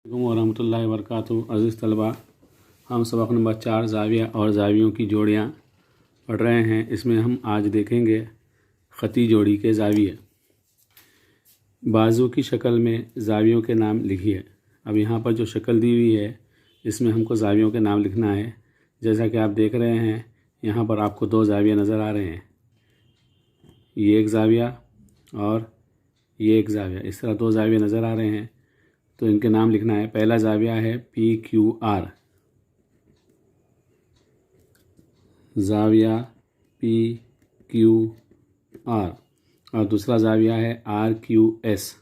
वरहमतुल्लाहि वबरकातुहू। अज़ीज़ तलबा, हम सबक नंबर 4 ज़ाविया और ज़ावियों की जोड़ियाँ पढ़ रहे हैं। इसमें हम आज देखेंगे ख़ती जोड़ी के ज़ाविये। बाजू की शक्ल में ज़ावियों के नाम लिखिए। अब यहाँ पर जो शक्ल दी हुई है इसमें हमको ज़ावियों के नाम लिखना है। जैसा कि आप देख रहे हैं यहाँ पर आपको 2 ज़ाविया नज़र आ रहे हैं, ये एक ज़ाविया और ये एक ज़ाविया। इस तरह 2 ज़ाविया नज़र आ रहे हैं, तो इनके नाम लिखना है। पहला ज़ाविया है PQR, ज़ाविया PQR, और दूसरा ज़ाविया है RQS,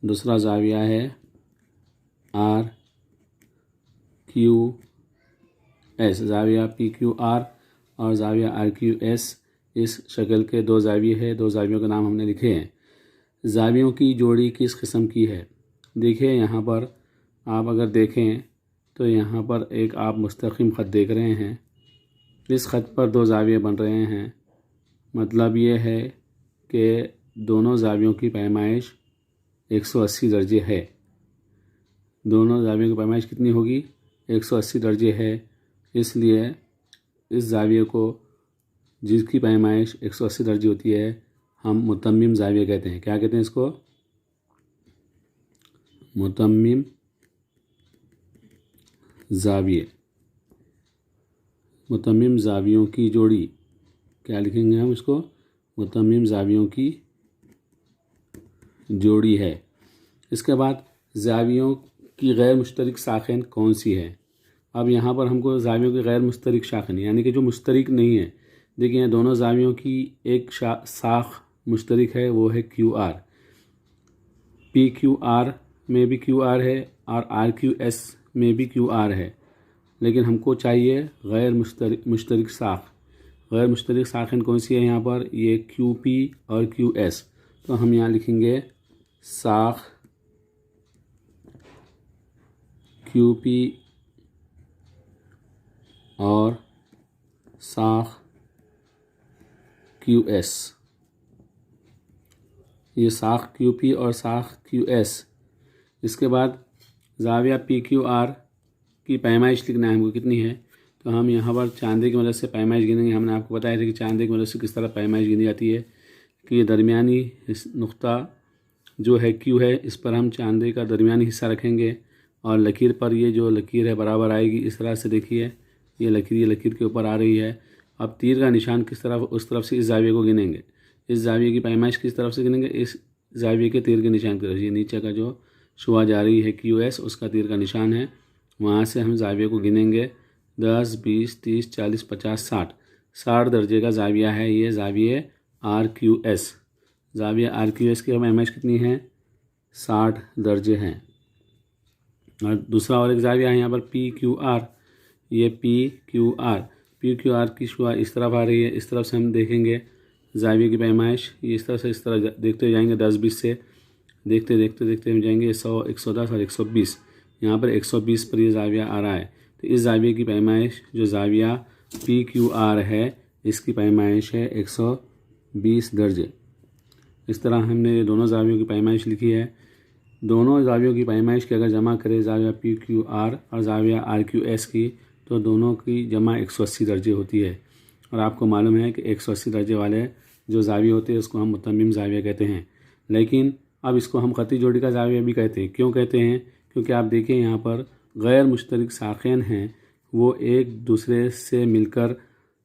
दूसरा ज़ाविया है RQS। ज़ाविया PQR और ज़ाविया RQS इस शक्ल के 2 ज़ाविये हैं। 2 ज़ावियों के नाम हमने लिखे हैं। ज़ावियों की जोड़ी किस किस्म की है? देखिए यहाँ पर आप अगर देखें तो यहाँ पर एक आप मुस्तक़िम ख़त देख रहे हैं। इस ख़त पर 2 ज़ाविये बन रहे हैं। मतलब ये है कि दोनों ज़ावियों की पैमाइश 180 दर्जे है। दोनों ज़ावियों की पैमाइश कितनी होगी? 180 दर्जे है। इसलिए इस ज़ाविये को, जिसकी पैमाइश 180 दर्जे होती है, हम मुतम्मिम ज़ाविया कहते हैं। क्या कहते हैं इसको? मुतम्मिम ज़ाविये। मुतम्मिम ज़ावियों की जोड़ी, क्या लिखेंगे हम इसको? मुतम्मिम ज़ावियों की जोड़ी है। इसके बाद ज़ावियों की गैर मुश्तरिक शाखें कौन सी है? अब यहाँ पर हमको ज़ावियों की गैर मुश्तरिक शाखें, यानी कि जो मुश्तरिक नहीं है। देखिए दोनों ज़ावियों की एक शाख मुश्तरिक है, वो है QR। PQR में भी QR है और RQS में भी QR है, लेकिन हमको चाहिए गैर मुश्तरिक शाख। गैर मुश्तरिक शाखें कौन सी है यहाँ पर? ये QP और QS। तो हम यहाँ लिखेंगे शाख QP और शाख QS। ये शाख QP और शाख QS। इसके बाद ज़ाविया PQR की पैमाइश लिखना है हमको, कितनी है? तो हम यहाँ पर चांदे की मदद से पैमाइश गिनेंगे। हमने आपको बताया था कि चांदे की मदद से किस तरह पैमाइश गिनी जाती है कि ये दरमियानी नुक्ता जो है Q है, इस पर हम चांदे का दरमियानी हिस्सा रखेंगे और लकीर पर ये जो लकीर है बराबर आएगी। इस तरह से देखिए ये लकीर के ऊपर आ रही है। अब तीर का निशान किस तरफ, उस तरफ से इस ज़ाविये को गिनेंगे। इस ज़ाविये की पैमाइश किस तरफ से गिनेंगे? इस ज़ाविये के तीर के निशान की तरफ। ये नीचे का जो शुआ जा रही है QS, उसका तीर का निशान है, वहाँ से हम ज़ाविये को गिनेंगे। 10, 20, 30, 40, 50, 60 दर्जे का ज़ाविया है ये ज़ाविये RQS। ज़ाविया RQS की पैमाइश कितनी है? 60 दर्जे हैं। और दूसरा और एक ज़ाविया है यहाँ पर PQR। ये PQR की शुआ इस तरफ आ रही है। इस तरफ से हम देखेंगे ज़ाविये की पैमाइश, ये इस तरह से, इस तरह देखते जाएंगे। 10, 20 से देखते हम जाएंगे 100, 110 और 120। यहाँ पर 120 पर ये ज़ाविया आ रहा है। तो इस ज़ाविये की पैमाइश, जो ज़ाविया PQR है, इसकी पैमाइश है 120 दर्जे। इस तरह हमने दोनों ज़ावियों की पैमाइश लिखी है। दोनों ज़ावियों की पैमाइश की अगर जमा करें ज़ाविया PQR और ज़ाविया RQS की, तो दोनों की जमा 180 दर्जे होती है। और आपको मालूम है कि 180 दर्जे वाले जो ज़ाविये होते हैं उसको हम मुतम्मिम ज़ाविया कहते हैं। लेकिन अब इसको हम ख़ती जोड़ी का ज़ाविया भी कहते हैं। क्यों कहते हैं? क्योंकि आप देखिए यहाँ पर गैर मुश्तरिक शाखें हैं, वो एक दूसरे से मिलकर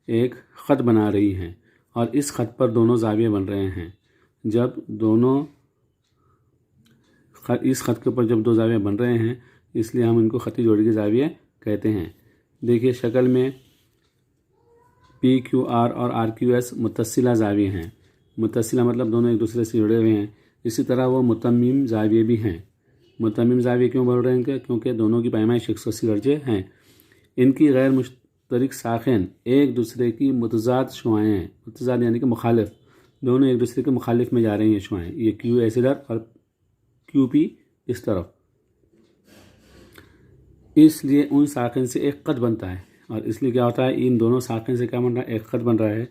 एक ख़त बना रही हैं और इस ख़त पर दोनों ज़ाविये बन रहे हैं। जब दोनों इस ख़त के ऊपर जब 2 ज़ाविये बन रहे हैं, इसलिए हम इनको ख़ती जोड़ी के ज़ाविये कहते हैं। देखिए शक्ल में PQR और RQS मुत्तसिला ज़ाविये हैं। मुत्तसिला मतलब दोनों एक दूसरे से जुड़े हुए हैं। इसी तरह वो मुतम्मिम ज़ाविये भी हैं। मुतम्मिम ज़ाविये क्यों बोल रहे हैं? क्योंकि दोनों की पैमाइश 180 दर्जे हैं। इनकी गैर मुश्तरिक शाखें एक दूसरे की मुतज़ाद शुआएँ हैं। मुतज़ाद यानी कि मुखालिफ, दोनों एक दूसरे के मुखालिफ में जा रही हैं शुआएँ। ये QS इधर और QP इस तरफ, इसलिए उन शाखें से एक ख़त बनता है। और इसलिए क्या होता है, इन दोनों शाखें से क्या बन रहा है? एक ख़त बन रहा है।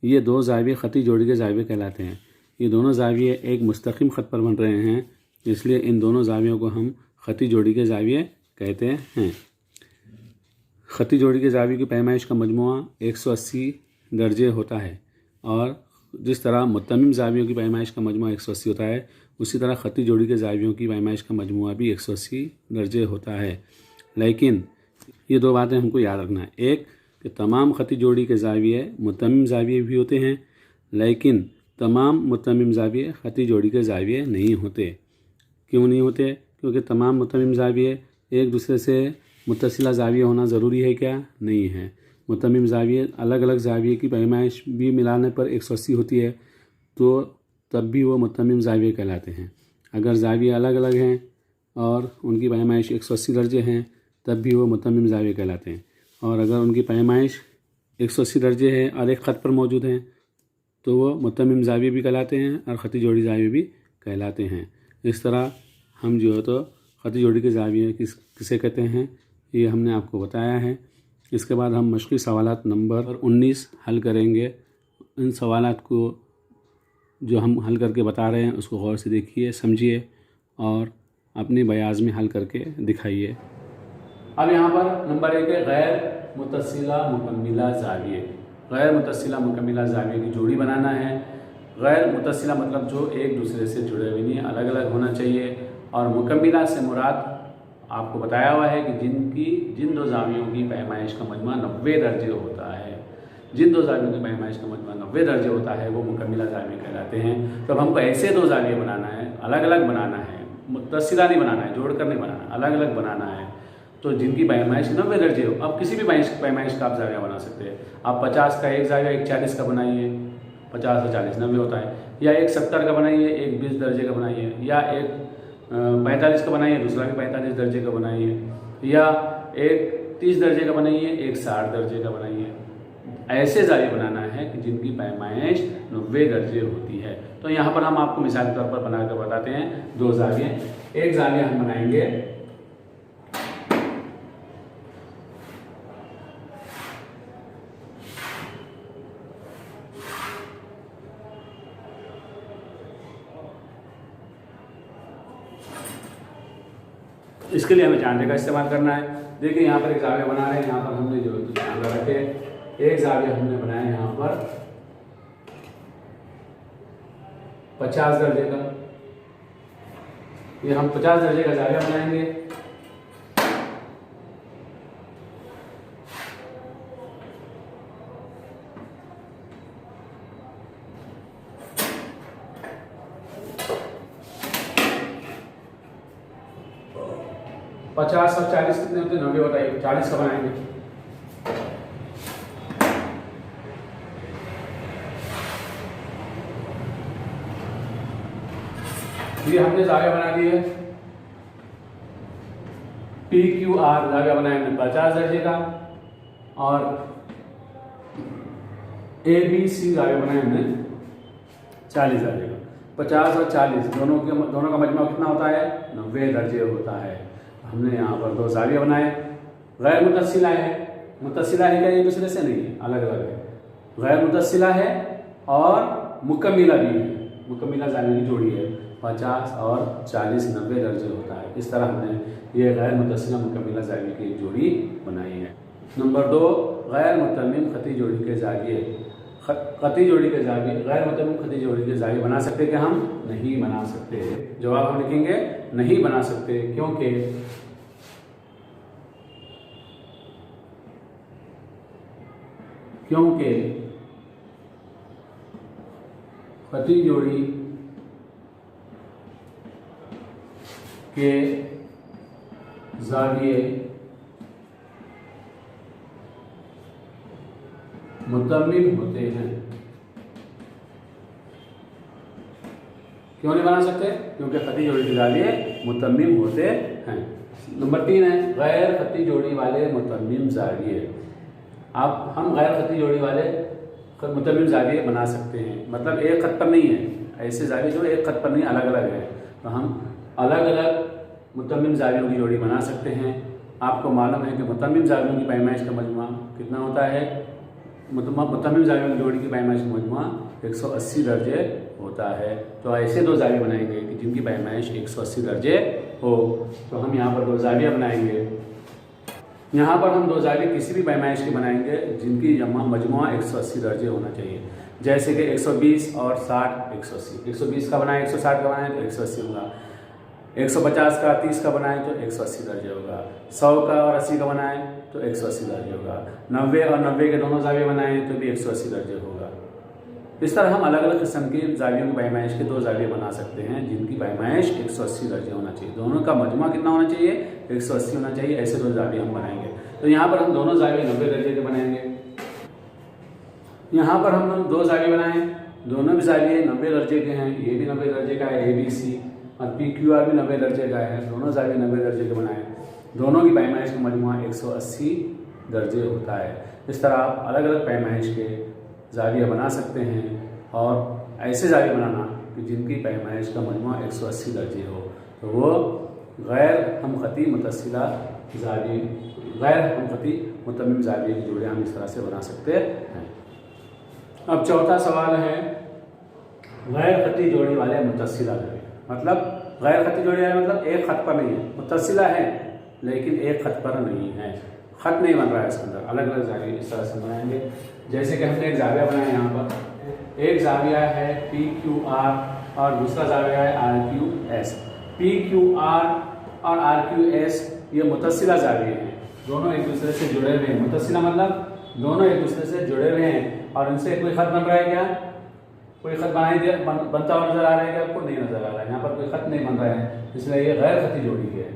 ये 2 ज़ाविये ख़ती जोड़ी के ज़ाविये कहलाते हैं। ये दोनों ज़ाविये एक मुस्तक़िम ख़त पर बन रहे हैं, इसलिए इन दोनों ज़ावियों को हम खती जोड़ी के ज़ाविये कहते हैं। खती जोड़ी के ज़ाविये की पैमाइश का मजमुआ 180 दर्जे होता है, और जिस तरह मुत्तमिम ज़ावियों की पैमाइश का मजमुआ 180 होता है, उसी तरह खती जोड़ी के ज़ावियों की पैमाइश का मजमुआ भी 180 दर्जे होता है। लेकिन ये दो बातें हमको याद रखना है। एक कि तमाम खती जोड़ी के ज़ाविये मुत्तमिम ज़ाविये भी होते हैं, लेकिन तमाम मुत्तमिम ज़ाविये खती जोड़ी के ज़ाविये नहीं होते। क्यों नहीं होते? क्योंकि तमाम मुत्तमिम ज़ाविये एक दूसरे से मुत्तसिला ज़ाविया होना ज़रूरी है क्या? नहीं है। मुत्तमिम ज़ाविये अलग अलग ज़ाविये की पैमाइश भी मिलाने पर 180 होती है, तो तब भी वो मुत्तमिम ज़ाविये कहलाते हैं। अगर ज़ाविये अलग अलग हैं और उनकी पैमाइश 180 दर्जे हैं, तब भी वो मुत्तमिम ज़ाविये कहलाते हैं। और अगर उनकी पैमाइश 180 दर्जे है और एक ख़त पर मौजूद हैं, तो वो मुत्तमिम ज़ाविये भी कहलाते हैं और खती जोड़ी ज़ाविये भी कहलाते हैं। इस तरह हम जो है तो खती जोड़ी के ज़ाविये किसे कहते हैं, ये हमने आपको बताया है। इसके बाद हम मश्क़ी सवालात नंबर 19 हल करेंगे। इन सवालात को जो हम हल करके बता रहे हैं उसको गौर से देखिए, समझिए और अपनी बयाज़ में हल करके दिखाइए। अब यहाँ पर नंबर 1 है गैर मुत्तसिला मुकम्मिला ज़ाविये। गैर मुत्तसिला मुकम्मिला ज़ाविये की जोड़ी बनाना है। गैर मुत्तसिला मतलब जो एक दूसरे से जुड़े हुए नहीं, अलग अलग होना चाहिए। और मुकम्मिला से मुराद आपको बताया हुआ है कि जिन दो ज़ावियों की पैमाइश का मजमुआ 90 दर्जे होता है, जिन दो ज़ावियों की पैमाइश का मजमुआ 90 दर्जे होता है, वो मुकम्मिला ज़ाविये कहलाते हैं। तो हमको ऐसे दो ज़ाविये बनाना है, अलग अलग बनाना है, मुत्तसिला नहीं बनाना है, जोड़कर नहीं बनाना, अलग अलग बनाना है। तो जिनकी पैमाइश 90 दर्जे हो, अब किसी भी पैमाइश का आप ज़ाविया बना सकते हैं। आप 50 का एक ज़ाविया, एक 40 का बनाइए, 50 और 40 90 होता है, या एक 70 का बनाइए, एक 20 दर्जे का बनाइए, या एक 45 का बनाइए, दूसरा भी 45 दर्जे का बनाइए, या एक 30 दर्जे का बनाइए, एक 60 दर्जे का बनाइए। ऐसे ज़ाविये बनाना है कि जिनकी पैमाइश 90 दर्जे होती है। तो यहाँ पर हम आपको मिसाल के तौर पर बनाकर बताते हैं दो ज़ाविये। एक ज़ाविया हम बनाएंगे इसके लिए हमें चांदे का इस्तेमाल करना है। देखिए यहाँ पर एक ज़ाविया बना रहे हैं। यहाँ पर हमने जो चांदा रखे, एक ज़ाविया हमने बनाया यहाँ पर 50 दर्जे का। ये हम 50 दर्जे का ज़ाविया बनाएंगे। पचास और 40 कितने होते हैं? 90 होता है। 40 का बनाएंगे। ये हमने ज़ाविया बना दिए। PQR ज़ाविया बनाया हमने 50 दर्जे का, और ABC ज़ाविया बनाया हमने 40 दर्जे का। 50 और 40 दोनों का मजमुआ कितना होता है? 90 दर्जे होता है। हमने यहाँ पर दो ज़ाविया बनाए। गैर मुत्तसिला है। मुत्तसिला है क्या? एक दूसरे से नहीं है, अलग अलग है। गैर मुत्तसिला है और मुकम्मिला भी है। मुकम्मिला ज़ाविया की जोड़ी है। 50 और 40 90 दर्जे होता है। इस तरह हमने ये गैर मुत्तसिला मुकम्मिला ज़ाविया की एक जोड़ी बनाई है। नंबर 2 गैर मुतम्मिम खती जोड़ी के ज़ाविये। खती जोड़ी के ज़ाविये, गैर मुतम्मिम खती जोड़ी के ज़ाविये बना सकते क्या हम? नहीं बना सकते। जवाब हम लिखेंगे नहीं बना सकते, क्योंकि खती जोड़ी के ज़ाविये मुतम्मिम होते हैं। क्यों नहीं बना सकते? क्योंकि खती जोड़ी के ज़ाविये मुतम्मिम होते हैं। नंबर 3 है गैर खती जोड़ी वाले मुतम्मिम ज़ाविये। हम गैर खती जोड़ी वाले मुतम्मिम ज़ाविये बना सकते हैं, मतलब एक खत पर नहीं है। ऐसे ज़ाविये जो एक खत पर नहीं, अलग अलग है, तो हम अलग अलग मुतम्मिम ज़ावियों की जोड़ी बना सकते हैं। आपको मालूम है कि मुतम्मिम ज़ावियों की पैमाइश का मजमुआ कितना होता है? मुतम्मिम ज़ावियों की जोड़ी की पैमाइश का मजमुआ 180 दर्जे होता है। तो ऐसे दो ज़ाविये बनाएंगे कि जिनकी पैमाइश 180 दर्जे हो तो हम यहाँ पर दो जाविया बनाएंगे। यहाँ पर हम दो जाविया किसी भी पैमाइश की बनाएंगे जिनकी मजमुआ 180 दर्जे होना चाहिए। जैसे कि 120 और 60 180, 120 का बनाए 160 का बनाए तो 180 होगा, 150 का 30 का बनाए तो 180 दर्जे होगा, 100 का और 80 का बनाए तो 180 दर्जे होगा, 90 और 90 के दोनों जाविया बनाए तो भी 180 दर्जे होगा। इस तरह हम अलग अलग किस्म के जावियों की पैमाइश के दो जाविया बना सकते हैं जिनकी पैमाइश 180 दर्जे होना चाहिए। दोनों का मजमुआ कितना होना चाहिए? 180 होना चाहिए। ऐसे दो जाविया हम बनाएंगे। तो यहाँ पर हम दोनों जाविया 90 दर्जे के बनाएंगे। यहाँ पर हम दो जाविया बनाए, दोनों भी जाविये 90 दर्जे के हैं। ये भी 90 दर्जे का है ABC, और PQR भी 90 दर्जे का है। दोनों जाविये 90 दर्जे के बनाए। दोनों की पैमाइश का मजमुआ 180 दर्जे होता है। इस तरह आप अलग अलग पैमाइश के जाविया बना सकते हैं और ऐसे जाविया बनाना कि जिनकी पैमाइश का मजमुआ 180 दर्जे हो तो वो गैर हमखती मुतस्सिला जाविये, गैर हमखती मुतम्मिम जाविये की जोड़ियाँ हम इस तरह से बना सकते हैं। अब चौथा सवाल है गैर खती जोड़ी वाले मुतस्सिला जाविया। मतलब गैर खती जोड़ी वाले मतलब एक खत पर नहीं है, मुतस्सिला है लेकिन एक खत पर नहीं है, खत नहीं बन रहा है इसके अंदर। अलग अलग जाविया इस तरह से बनाएंगे। जैसे कि हमने एक जाविया बनाया, यहाँ पर एक जाविया है PQR और दूसरा जाविया है RQS। PQR और RQS ये मुतस्सिला जाविये हैं, दोनों एक दूसरे से जुड़े हुए हैं। मुतस्सिला मतलब दोनों एक दूसरे से जुड़े हुए हैं और इनसे कोई खत बन रहा है क्या? कोई खत बनता हुआ नजर आ रहा है क्या आपको? नहीं नजर आ रहा है। यहाँ पर कोई खत नहीं बन रहा है, इसलिए ये गैर खती जोड़ी है।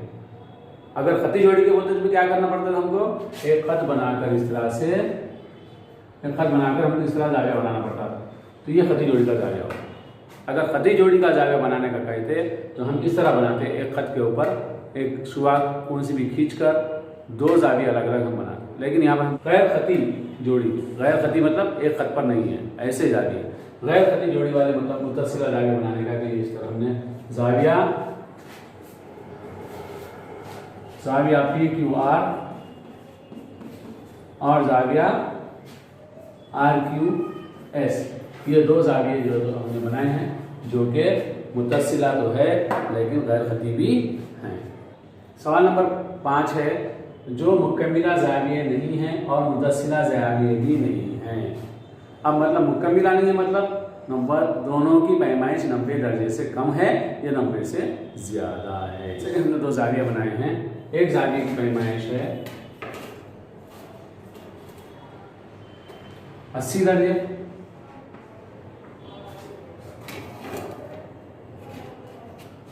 अगर खती जोड़ी के बोलते तो क्या करना पड़ता था हमको? एक खत बनाकर इस तरह से, एक खत बनाकर हमको इस तरह जाविया बनाना पड़ता था। तो ये खती जोड़ी का जाविया होगा। अगर खती जोड़ी का जाविया बनाने का कहते तो हम इस तरह बनाते, एक खत के ऊपर एक शुरुआत कौन सी भी खींचकर दो जाविया अलग अलग हम बनाते। लेकिन यहाँ पर हम गैर खती जोड़ी, गैर खती मतलब एक खत पर नहीं है, ऐसे जाविये गैर खती जोड़ी वाले मतलब मुतस्सिला जाविया बनाने का कि इस तरह हमने जाविया PQR और जाविया RQS, ये दो जाविये जो हमने बनाए हैं जो कि मुतस्सिला तो है लेकिन गैर खती भी हैं। सवाल नंबर 5 है जो मुकम्मिला जाविये नहीं हैं और मुतस्सिला जाविये भी नहीं हैं। अब मतलब मुकम्मिला नहीं है मतलब नंबर दोनों की पैमाइश 90 दर्जे से कम है या 90 से ज्यादा है। जैसे हमने दो जाविया बनाए हैं, एक जाविये की पैमाइश है 80 दर्जे,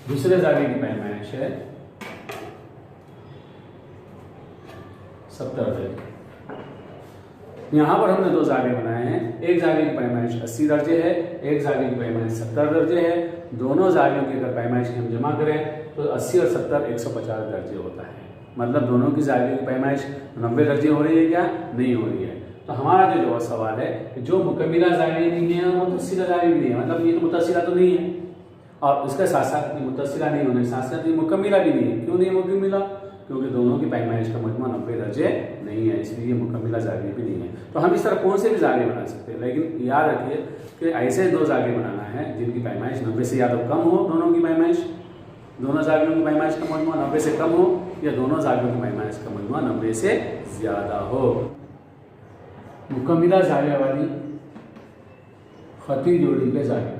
दूसरे जाविये की पैमाइश है 70 दर्जे। यहाँ पर हमने दो जाविये बनाए हैं, एक जाविये की पैमाइश 80 दर्जे है, एक जाविये की पैमाइश 70 दर्जे है। दोनों जावियों की अगर पैमाइश हम जमा करें तो 80 और 70 150 दर्जे होता है। मतलब दोनों की जावियों की पैमाइश 90 दर्जे हो रही है क्या? नहीं हो रही है। तो हमारा जो सवाल है कि जो मुकम्मिला जाविये नहीं है और मुतस्सिला जाविये भी नहीं है, मतलब ये तो मुतस्सिला तो नहीं है और उसके साथ साथ मुतस्सिला नहीं होने के साथ साथ ये मुकम्मिला भी नहीं है। क्यों नहीं है मुकम्मिला? क्योंकि दोनों की पैमाइश का मजमुआ 90 दर्जे नहीं है, इसलिए मुकम्मिला जाविये भी नहीं है। तो हम इस तरह कौन से भी जाविये बना सकते हैं, लेकिन याद रखिए कि ऐसे दो जाविये बनाना है जिनकी पैमाइश 90 से या तो कम हो, दोनों की पैमाइश, दोनों जावियों की पैमाइश का मजमुआ 90 से कम हो, या दोनों जावियों की पैमाइश का मजमुआ 90 से ज्यादा हो। मुकम्मिला जाविया वाली खती जोड़ी के जाविये।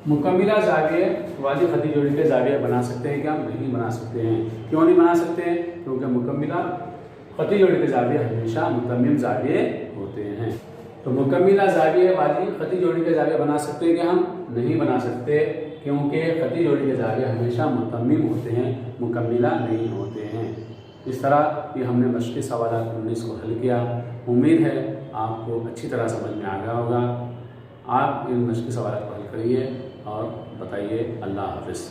मुकम्मिला जाविये वाली खती जोड़ी के जाविया बना सकते हैं क्या? नहीं बना सकते हैं। क्यों नहीं बना सकते हैं? क्योंकि मुकम्मिला खती जोड़ी के जाविये हमेशा मुतम्मिम जाविये होते हैं। तो मुकम्मिला जाविये वाली खती जोड़ी के जाविया बना सकते हैं क्या? हम नहीं बना सकते, क्योंकि खती जोड़ी के जाविये हमेशा मुतम्मिम होते हैं, मुकम्मिला नहीं होते हैं। इस तरह ये हमने मशक़ी सवाल 19 को हल किया। उम्मीद है आपको अच्छी तरह समझ में आ गया होगा। आप इन मशक़ी सवाल को हल करिए और बताइए। अल्लाह हाफ़िज़।